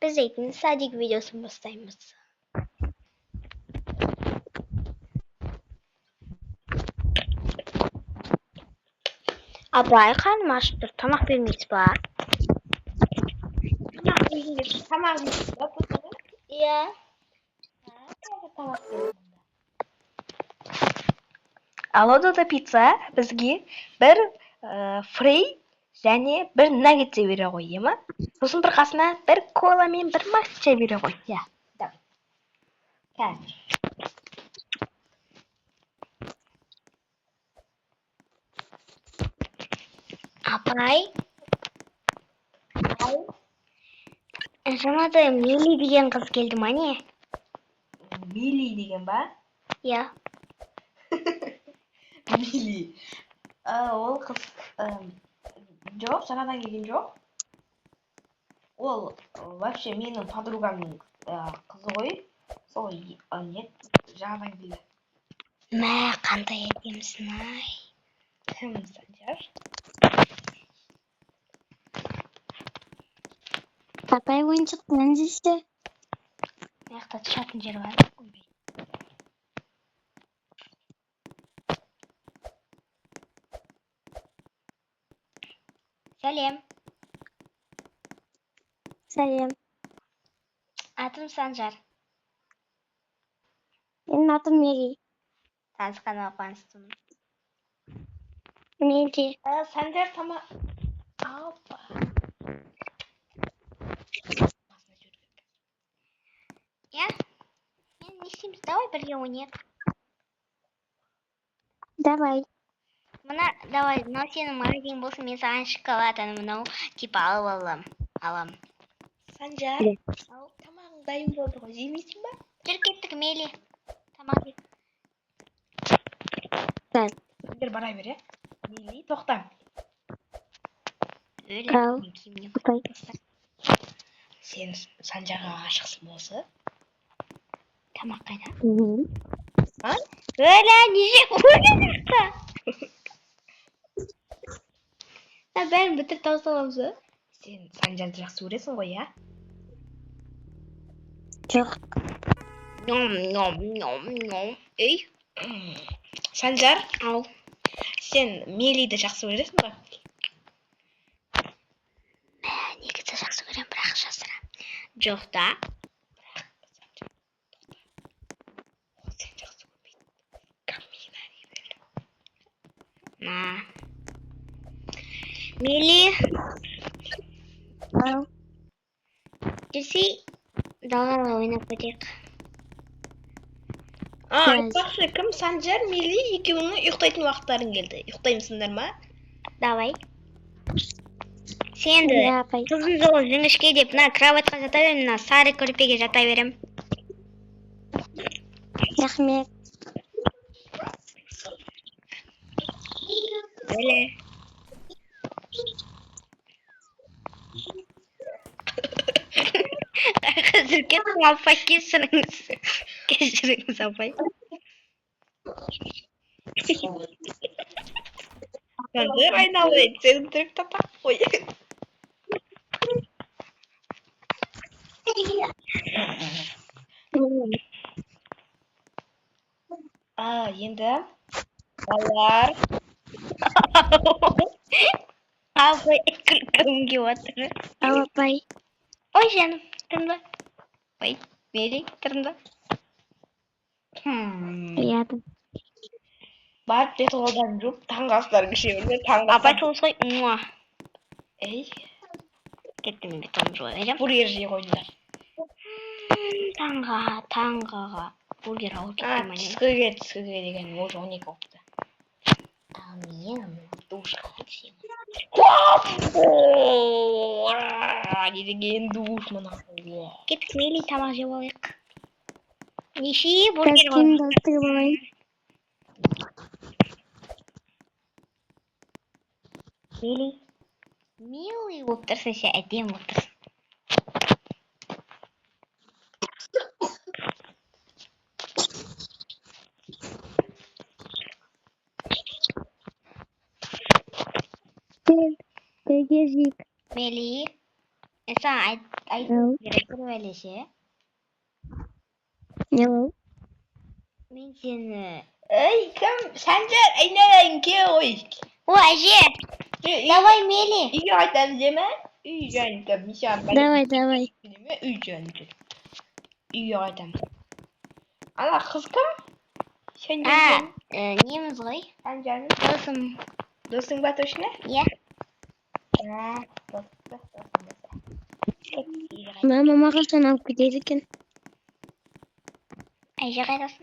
Biz eğitimin sadece videosunu başlayımız. Abra'yı karnım açtır. Tamak vermeyiz bana. Tamam. Ya. Alodo da pizza bizga bir free және bir nugget bera qo'yaymi? So'sin orqasidan bir kola men bir matcha bera qo'y. Ya. Давай. Конечно. Abray. Sana da Meli degan qiz keldi mana. Mili degan ba? Ya. Mili. Ол qiz жоқ, жаңадан келген жоқ. Ол вообще менің подругамның қызы ғой. Сол не жаңадан келді. Мә, қандай әдемісің ай. Кім Санжар? Папай ойыншықтың десе. Маяқта тышатын жері бар. Сәлем. Сәлем. Атым Санжар. Менің атым Мери. Танысқаныма қуаныштымын. Мен де. Санжар тама. Опа. Я? Мен не істейміз? Давай бірге ойнайық. Давай. Мына, давай, мынау сенің магазин болсын, мен саған шоколад мынау типа алып алам. Санжар. Ау, тамағың дайын болды ғой. Жемейсің ба? Жүр кеттік Мели. Тамақ жеп. Бір бара бер, е. Мили, тоқта. Ау. Папай. Сен Санжарға ғашықсың болса? Тамақ қайда? А? Öyle niye oynuyorsa? Ben bitir tavsalamızı. Сен Санжарды жақсы көресің ғой, я? Жоқ. Nom. Ey. Санжар, Al. сен Мелиді жақсы көресің ба? Негізі жақсы көрем, бірақ жасырам. Жоқ та. Сен жақсы көрмейді. На. Мели. Ау. Жүрсей, далаға ойнап кетейік. Айтпақшы, кім Санжар, Мели екеуінің ұйықтайтын уақыттарың келді. Ұйықтаймысыңдар ма? Давай. Сен де Я апай. қызым жол жіңішке деп, мына кроватқа жата берем, мына сары көрпеге жата берем. Рахмет. Öyle. Hazır kesin alfa kesiniz. Kesiniz alfayı. Санжар айналайын, сенің түрік тапақ қой. Енді балалар. Alfa kırkım gibi oturur. Ау апай. Ой canım, tırnda. Ой, Meli, tırnda. Рядом. Барып бет қолдан жуып, таңғы астарын ішемін. Таңғы Апай соғысқой, муа. Ей, Кетті мен бетон жуа берем. бургер жей қойдыңдар. Таңғаға. Бургер ауыр кетті мане. Түскі деген уже 12 болыпты. Мен душқа өтсем. Не деген душ мына. Кеттік Мели, тамақ жеп алайық. Неше бургер Костюмді ыстырып алайын. Мели. Милый болып тұрсың, сен әдем болып тұрсың. Бірге жейік. Мели, мен саған Айту керек öylese. Ne oldu? Men seni... Ey kim? Sancar aynadan koy. O Ayşe. Давай Meli. İyi adam deme. İyi adam. Misal Давай. iyi adam. İyi adam. Ana kız kim? Sen Ha, canım. neyimiz koy? Sen canım. Dostum. Dostun Batoş ne? Ya. Ha, dostum. Mama mağazdan alıp giderken. Ayşe kaydasın.